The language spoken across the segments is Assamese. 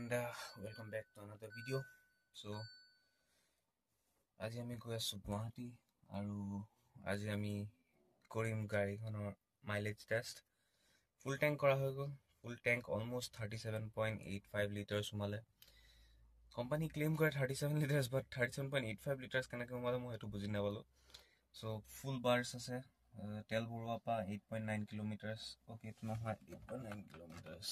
and welcome back to another video. So আজি আমি গৈ আছো গুৱাহাটী আৰু আজি আমি কৰিম গাড়ীখনৰ মাইলেজ টেষ্ট ফুল ট্যাঙ্ক কৰা হৈ গ'ল ফুল ট্যাঙ্ক অলমোস্ট 37.85 লিটাৰ সোমালে কোম্পানী ক্লেইম কৰে 37 লিটাৰ্স বাট 37.85 লিটাৰ্স কেনেকৈ সোমালে মই সেইটো বুজি নাপালো সো ফুল বাৰ্স আছে তেল ভৰোৱা পা 8.9 কিলোমিটাৰ্স ওকে এইটো নহয় 8.9 কিলোমিটাৰ্স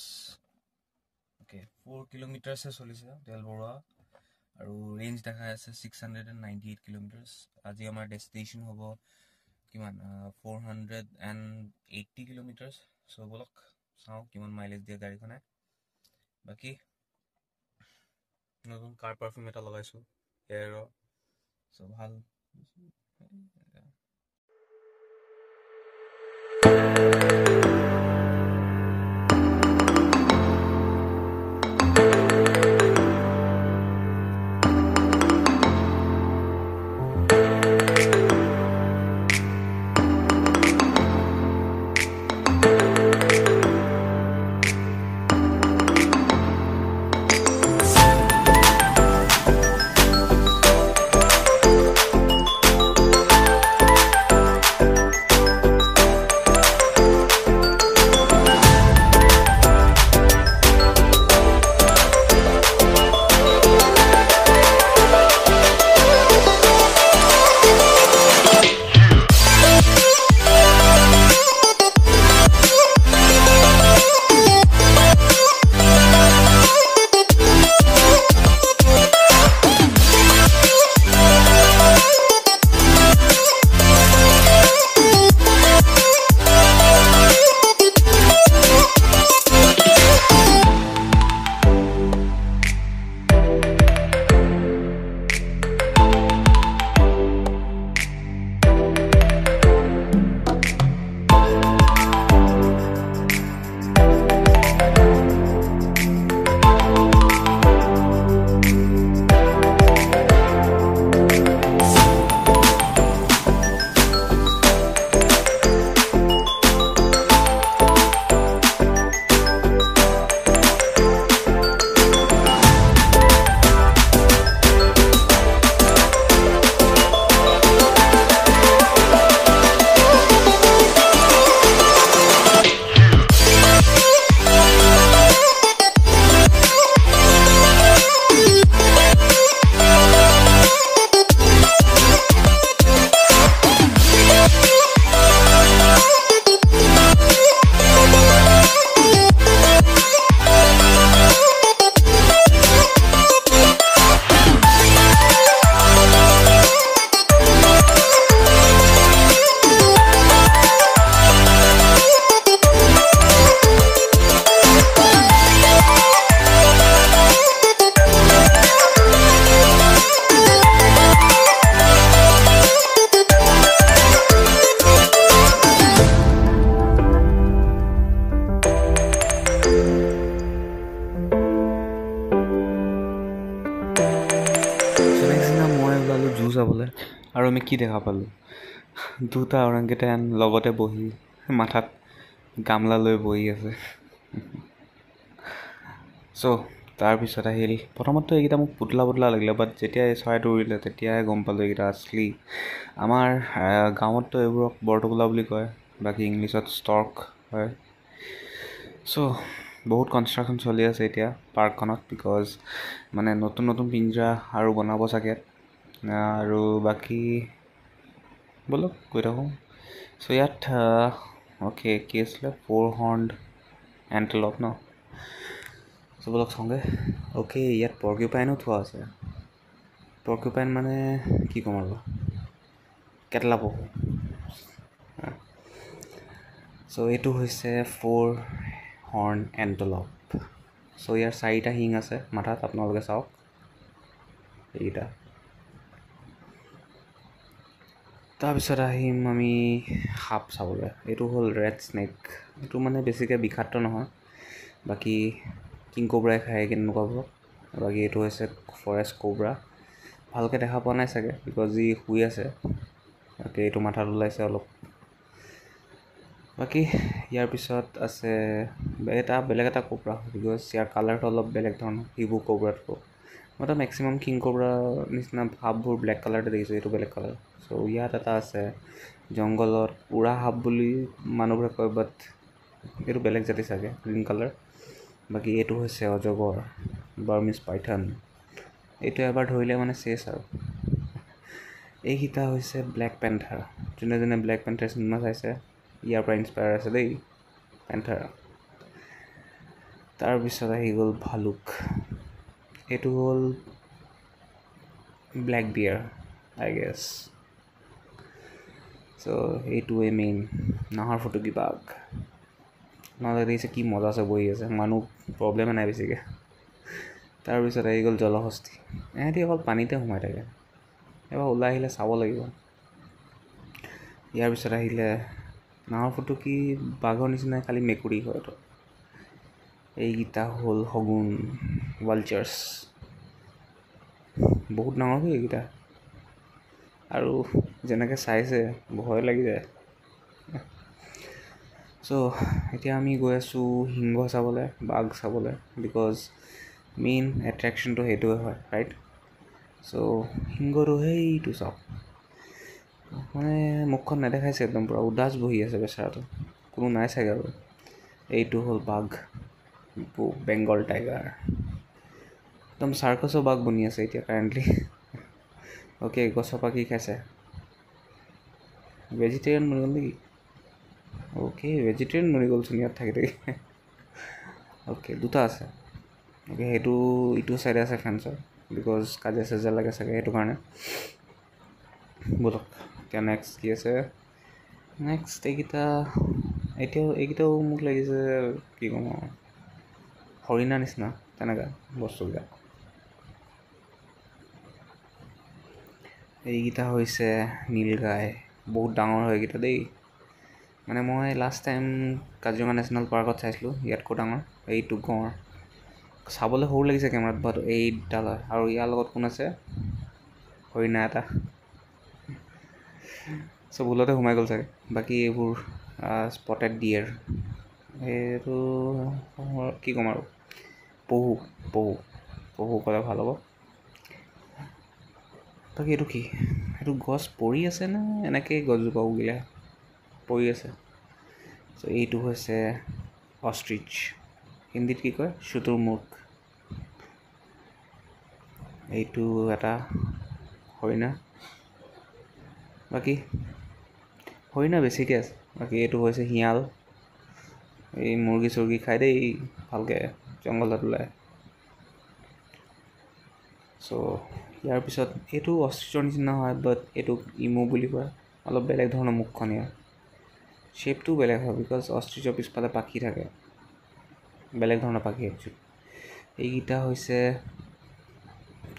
Okay, 4 kilometers se solise tel bora aru range dekha ase 698 kilometers aji amar destination hobo kiman 480 kilometers so bolok sao kiman mileage dia gari khone baki notun car perfume eta lagaisu air so bhal যাবলৈ আৰু আমি কি দেখা পালোঁ দুটা ওৰাংকেইটান লগতে বহি মাথাত গামলা লৈ বহি আছে চ' তাৰপিছত আহিল প্ৰথমতে এইকেইটা মোক পুতলা লাগিলে বাট যেতিয়া এই চৰাইটো উৰিলে তেতিয়াহে গম পালোঁ এইকেইটা আচলি আমাৰ গাঁৱততো এইবোৰক বৰটোকোলা বুলি কয় বাকী ইংলিছত ষ্টৰ্ক হয় চ' বহুত কনষ্ট্ৰাকশ্যন চলি আছে এতিয়া পাৰ্কখনত বিকজ মানে নতুন পিঞ্জৰা আৰু বনাব চাগে আৰু বাকী বলক গৈ থাকোঁ চ' ইয়াত অ'কে কি আছিলে 4 হৰ্ণ্ড এণ্টেলপ ন চ' বলক চাওঁগৈ অ'কে ইয়াত পৰ্কিউপাইনো থোৱা আছে পৰ্কিউপাইন মানে কি ক'ম আৰু কেটলা পহু চ' এইটো হৈছে 4 হৰ্ণ এণ্টেলপ চ' ইয়াৰ 4টা শিং আছে মাথাত আপোনালোকে চাওক এইকেইটা তাৰপিছত আহিম আমি সাপ চাবলৈ এইটো হ'ল ৰেড স্নেক এইটো মানে বেছিকৈ বিষাক্ত নহয় বাকী কিং কোব্ৰাই খায় কেনেকুৱাবোৰক বাকী এইটো হৈছে ফৰেষ্ট কোব্ৰা ভালকৈ দেখা পোৱা নাই চাগে বিকজ ই শুই আছে তাকে এইটো মাথাত ওলাইছে অলপ বাকী ইয়াৰ পিছত আছে বেলেগ এটা কোব্ৰা, বিকজ ইয়াৰ কালাৰটো অলপ বেলেগ ধৰণৰ সিবোৰ কোব্ৰাতকৈ। মইতো মেক্সিমাম কিং কোব্ৰা নিচিনা সাপবোৰ ব্লেক কালাৰতে দেখিছোঁ, এইটো বেলেগ কালাৰ। চ' ইয়াত এটা আছে জংঘলত উৰা সাপ বুলি মানুহবোৰে কয়, বাট এইটো বেলেগ জাতি চাগে, গ্ৰীণ কালাৰ। বাকী এইটো হৈছে অজগৰ, বাৰ্মিজ পাইথন। এইটো এবাৰ ধৰিলে মানে চেছ আৰু। এইকেইটা হৈছে ব্লেক পেন্থাৰ। যোনে যোনে ব্লেক পেন্থাৰ চিনেমা চাইছে ইয়াৰ পৰা ইনস্পায়াৰ আছে দেই, পেন্থাৰ। তাৰপিছত আহি গ'ল ভালুক। এইটো হ'ল ব্লেক বিয়াৰ আই গেছ। চ' এইটোৱে মেইন নাহৰ ফুটুকী বাঘ। নহ'লে দেখিছে কি মজা আছে, বহি আছে, মানুহ প্ৰব্লেমে নাই বেছিকৈ। তাৰপিছত আহি গ'ল জলহস্তী। এহেঁতি অকল পানীতে সোমাই থাকে, এবাৰ ওলাই আহিলে চাব লাগিব। ইয়াৰ পিছত আহিলে নাহৰ ফুটুকী বাঘৰ নিচিনাই, খালি মেকুৰী হয় এইটো। এইকেইটা হ'ল শগুন, ভালচাৰ্ছ। বহুত ডাঙৰ হয় এইকেইটা, আৰু যেনেকৈ চাইছে ভয় লাগি যায়। চ' এতিয়া আমি গৈ আছোঁ সিংহ চাবলৈ, বাঘ চাবলৈ, বিকজ মেইন এট্ৰেকশ্যনটো সেইটোৱে হয়, ৰাইট? চ' সিংহটো সেইটো চাওক, মানে মুখখন নেদেখাইছে, একদম পূৰা উদাস বহি আছে বেচেৰাটো, কোনো নাই চাগে আৰু। এইটো হ'ল বাঘ, বেংগল টাইগাৰ। একদম চাৰ্কাছৰ বাঘ বনি আছে এতিয়া কাৰেণ্টলি। অ'কে, গছৰ পৰা কি খাইছে? ভেজিটেৰিয়ান মৰি গ'ল নেকি? অ'কে, ভেজিটেৰিয়ান মৰি গ'লচোন ইয়াত থাকি থাকি। অ'কে, দুটা আছে। অ'কে, সেইটো ইটো চাইডে আছে ফেন্সৰ, বিকজ কাজিয়া চাজিয়া লাগে চাগে, সেইটো কাৰণে। ব'লক এতিয়া নেক্সট কি আছে? নেক্সট এইকেইটাও মোক লাগিছে কি ক'ম আৰু, হৰিণাৰ নিচিনা তেনেকুৱা বস্তুকেইটা। এইকেইটা হৈছে নীলগাই, বহুত ডাঙৰ হয় এইকেইটা দেই। মানে মই লাষ্ট টাইম কাজিৰঙা নেশ্যনেল পাৰ্কত চাইছিলোঁ, ইয়াতকৈ ডাঙৰ। এইটো গঁড় চাবলৈ সৰু লাগিছে কেমেৰাত, বাট এইডাল হয়। আৰু ইয়াৰ লগত কোন আছে? হৰিণা এটা। চ' ভুলতে সোমাই গ'ল চাগে। বাকী এইবোৰ স্পটেড ডিয়েৰ, এইটো কি ক'ম আৰু, পহু ক'লে ভাল হ'ব। বাকী এইটো কি? এইটো গছ পৰি আছে নে এনেকেই গছজোপা উগিলে পৰি আছে? চ' এইটো হৈছে অষ্ট্ৰিচ, হিন্দীত কি কয়? শুতুৰমুৰ্গ। এইটো এটা হৰিণা। বাকী হৰিণা বেছিকৈ আছে। বাকী এইটো হৈছে শিয়াল। এই মুৰ্গী চুৰ্গী খাই দেই ভালকৈ জংঘলত ওলাই। চ' ইয়াৰ পিছত এইটো অষ্ট্ৰিচৰ নিচিনা হয়, বাট এইটোক ইমু বুলি কয়। অলপ বেলেগ ধৰণৰ মুখখন ইয়াৰ, শ্বেপটোও বেলেগ হয়, বিকজ অষ্ট্ৰিচৰ পিছফালে পাখি থাকে, বেলেগ ধৰণৰ পাখি একচুৱেলি।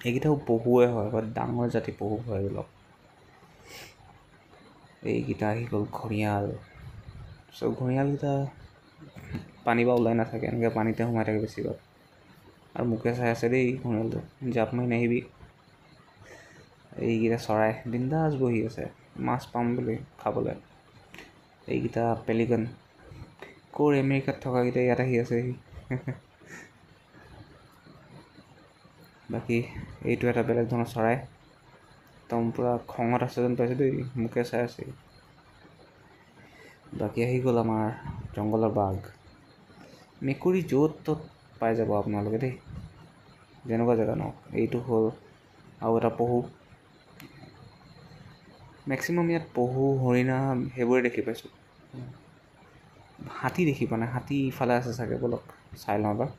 এইকেইটাও পহুৱে হয়, বাট ডাঙৰ জাতি পহু হয় এইবিলাক। এইকেইটা আহি গ'ল ঘঁৰিয়াল। চ' ঘঁৰিয়ালকেইটা পানীৰ পৰা ওলাই নাথাকে, এনেকৈ পানীতে সোমাই থাকে বেছিভাগ। আৰু মোকে চাই আছে দেই ঘঁৰিয়ালটো, জাপ মাৰি নাহিবি। এইকেইটা চৰাই বিন্দাছ বহি আছে, মাছ পাম বুলি খাবলৈ। এইকেইটা পেলিকন, ক'ৰ আমেৰিকাত থকাকেইটা ইয়াত আহি আছেহি। বাকী এইটো এটা বেলেগ ধৰণৰ চৰাই, একদম পূৰা খঙত আছে যেন পাইছোঁ দেই, মোকে চাই আছে। বাকী আহি গ'ল আমাৰ জংঘলৰ বাঘ। মেকুৰী য'ত ত'ত পাই যাব আপোনালোকে দেই, যেনেকুৱা জেগা নহওক। এইটো হ'ল আৰু এটা পহু। মেক্সিমাম ইয়াত পহু, হৰিণা সেইবোৰে দেখি পাইছোঁ, হাতী দেখি পোৱা নাই। হাতী ইফালে আছে চাগে, ব'লক চাই লওঁ এবাৰ।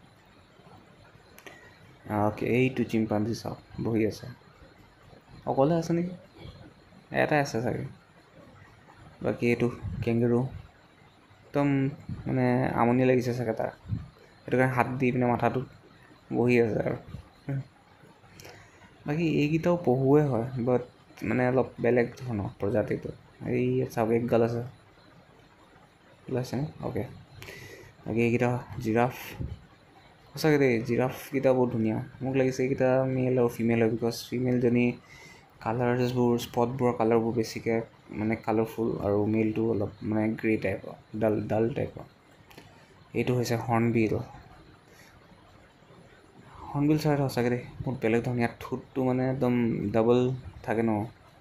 অ'কে, এইটো চিম্পাঞ্জী চাওক বহি আছে, অকলে আছে নেকি, এটাই আছে চাগে। বাকী এইটো কেংগেৰু, একদম মানে আমনি লাগিছে চাগে তাৰ, সেইটো কাৰণে হাত দি পিনে মাথাটোত বহি আছে আৰু। বাকী এইকেইটাও পহুৱে হয়, বাট মানে অলপ বেলেগ ধৰণৰ প্ৰজাতিটো। এই চাওক একগাল আছে, ওলাইছেনে? অ'কে। বাকী এইকেইটা জিৰাফ, সঁচাকৈ দেই জিৰাফকেইটা বহুত ধুনীয়া। মোক লাগিছে এইকেইটা মেল আৰু ফিমেল হয়, বিকজ ফিমেলজনী কালাৰছবোৰ স্পটবোৰৰ কালাৰবোৰ বেছিকৈ মানে কালাৰফুল আৰু মেলটো অলপ মানে গ্ৰে টাইপৰ ডাল টাইপৰ। এইটো হৈছে হৰ্ণবিল চৰাইটো সঁচাকৈ দেই বহুত বেলেগ ধৰণৰ। ইয়াত ঠোঁটটো মানে একদম ডাবল থাকে ন,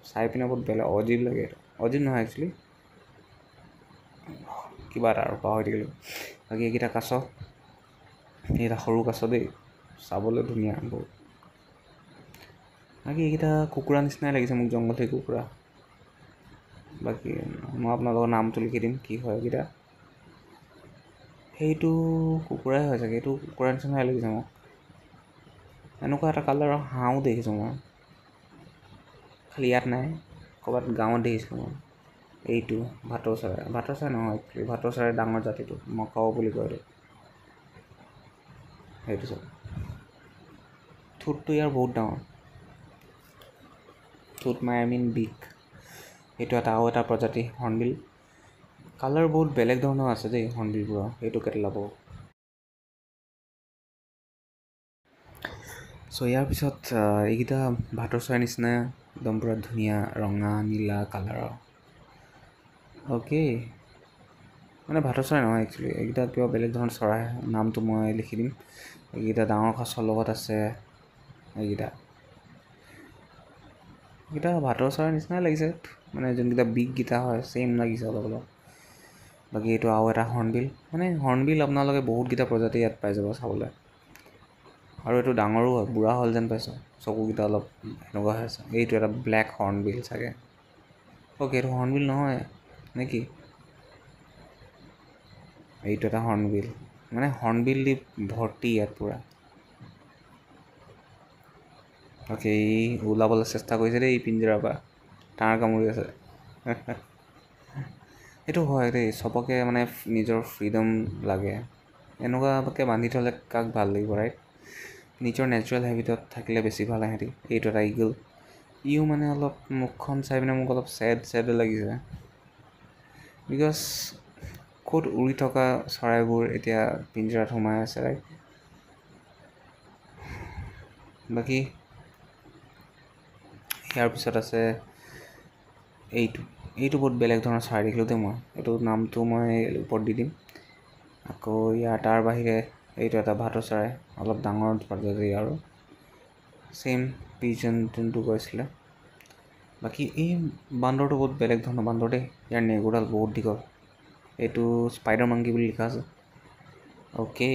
চাই পিনে বহুত বেলেগ অজীৱ লাগে। এইটো অজীৱ নহয় একচুৱেলি, কিবা এটা আৰু পাহৰি থাকিলোঁ। বাকী এইকেইটা কাছ, এইকেইটা সৰু কাছ দেই, চাবলৈ ধুনীয়া বহুত। বাকী এইকেইটা কুকুৰা নিচিনাই লাগিছে মোক, জংঘলী কুকুৰা। বাকী মই আপোনালোকৰ নামটো লিখি দিম কি হয় এইকেইটা। সেইটো কুকুৰাই হয় চাগে, এইটো কুকুৰা নিচিনাই লাগিছে মোক। এনেকুৱা এটা কালাৰৰ হাঁহো দেখিছোঁ মই, খালি ইয়াত নাই, ক'ৰবাত গাঁৱত দেখিছিলোঁ মই। এইটো ভাটৌ চৰাই নহয়, ভাটৌ চৰাই ডাঙৰ জাতিটো মকাও বুলি কয় এইটো। সেইটো চব ঠোঁটটো ইয়াৰ বহুত ডাঙৰ, ঠোঁট মাই বিগ। এইটো আৰু এটা প্ৰজাতি হৰ্ণবিল। কালাৰ বহুত বেলেগ ধৰণৰ আছে দেই হৰ্ণবিলবোৰৰ। এইটো কেটেলা পাব। চ' ইয়াৰ পিছত এইকেইটা ভাটৌ চৰাই নিচিনা একদম পূৰা ধুনীয়া ৰঙা নীলা কালাৰৰ। অ'কে, মানে ভাটৌ চৰাই নহয় একচুৱেলি, এইকেইটা কিবা বেলেগ ধৰণৰ চৰাই। নামটো মই লিখি দিম। এইকেইটা ডাঙৰ কাছৰ লগত আছে। এইকেইটা ভাটৌ চৰাই নিচিনাই লাগিছে, মানে যোনকেইটা বিগকেইটা হয় ছেইম লাগিছে অলপ অলপ। বাকী এইটো আৰু এটা হৰ্ণবিল। মানে হৰ্ণবিল আপোনালোকে বহুতকেইটা প্ৰজাতি ইয়াত পাই যাব চাবলৈ। আৰু এইটো ডাঙৰো হয়, বুঢ়া হ'ল যেন পাইছোঁ, চকুকেইটা অলপ এনেকুৱা হৈ আছে। এইটো এটা ব্লেক হৰ্ণবিল চাগে। অ'কে, এইটো হৰ্ণবিল নহয় নেকি? এইটো এটা হৰ্ণবিল, মানে হৰ্ণবিল দি ভৰ্তি ইয়াত পূৰা। অ'কে, ওলাবলৈ চেষ্টা কৰিছে দেই পিঞ্জৰাৰ পৰা, টাৰ কামুৰি আছে। সেইটো হয় দেই, চবকে মানে নিজৰ ফ্ৰীডম লাগে। এনেকুৱাকৈ বান্ধি থ'লে কাক ভাল লাগিব, ৰাইট? নিজৰ নেচাৰেল হেবিটত থাকিলে বেছি ভাল সিহঁতি। এইটো এটা ইগল, ইও মানে অলপ মুখখন চাই পিনে মোক অলপ ছেড লাগিছে। বিকজ ক'ত উৰি থকা চৰাইবোৰ এতিয়া পিঞ্জৰাত সোমাই আছে, ৰাইট? বাকী ইয়াৰ পিছত আছে এইটো বহুত বেলেগ ধৰণৰ চৰাই দেখিলোঁ দেই মই। এইটো নামটো মই ওপৰত দি দিম। আকৌ তাৰ বাহিৰে এইটো এটা ভাটৌ চৰাই, অলপ ডাঙৰ প্ৰজাতি আৰু ছেইম পিজন যোনটো কৈছিলে। বাকী এই বান্দৰটো বহুত বেলেগ ধৰণৰ বান্দৰ দেই, ইয়াৰ নেগুৰডাল বহুত দীঘল। এইটো স্পাইডাৰ মাংকি বুলি লিখা আছে। অ'কে,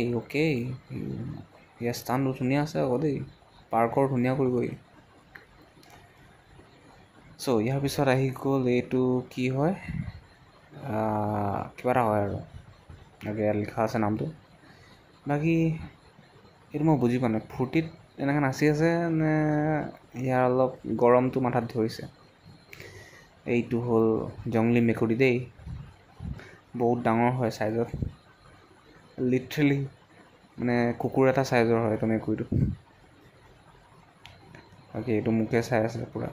ইয়াৰ স্থানটো ধুনীয়া আছে আকৌ দেই, পাৰ্কৰ ধুনীয়া কৰিবই। চ' ইয়াৰ পিছত আহি গ'ল এইটো কি হয়, কিবা এটা হয় আৰু ইয়াত লিখা আছে নামটো। বাকী এইটো মই বুজি পোৱা নাই, ফূৰ্তিত এনেকৈ নাচি আছে নে ইয়াৰ অলপ গৰমটো মাথাত ধৰিছে। এইটো হ'ল জংলী মেকুৰী দেই, বহুত ডাঙৰ হয় চাইজত, লিটাৰেলি মানে কুকুৰ এটা চাইজৰ হয় এইটো মেকুৰীটো। বাকী এইটো মোকে চাই আছে পূৰা।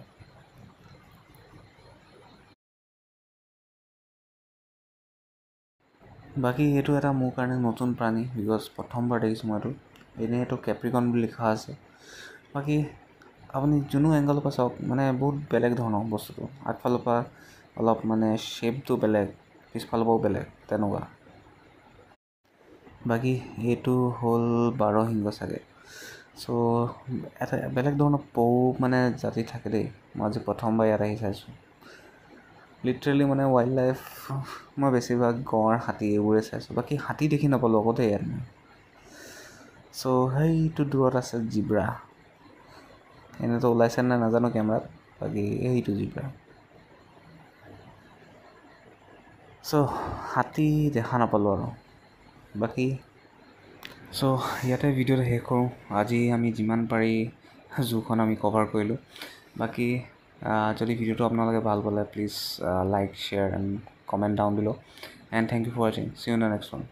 বাকী এইটো এটা মোৰ কাৰণে নতুন প্ৰাণী, বিকজ প্ৰথমবাৰ দেখিছোঁ মই এইটো। এনেই এইটো কেপ্ৰিকন বুলি লিখা আছে। বাকী আপুনি যোনো এংগলৰ পৰা চাওক, মানে বহুত বেলেগ ধৰণৰ বস্তুটো। আগফালৰ পৰা অলপ মানে শ্বেপটো বেলেগ, পিছফালৰ পৰাও বেলেগ তেনেকুৱা। বাকী এইটো হ'ল বাৰশিংগ চাগে। চ' এটা বেলেগ ধৰণৰ মানে জাতি থাকে দেই, মই আজি প্ৰথমবাৰ ইয়াত আহি চাইছোঁ। লিটাৰেলি মানে ৱাইল্ড লাইফ মই বেছিভাগ গঁড়, হাতী এইবোৰে চাইছোঁ। বাকী হাতী দেখি নাপালোঁ আকৌ দেই ইয়াত। চ' সেইটো দূৰত আছে জিব্ৰা। এনেতো ওলাইছে নাই নাজানো কেমেৰাত, বাকী সেইটো জিব্ৰা। চ' হাতী দেখা নাপালোঁ আৰু। বাকী ইয়াতে ভিডিঅ'টো শেষ কৰোঁ। আজি আমি যিমান পাৰি জুখন আমি কভাৰ কৰিলোঁ। বাকী যদি ভিডিঅ'টো আপোনালোকে ভাল পালে please like, share and comment down below'. And thank you for ৱাচিং। See you in the next one.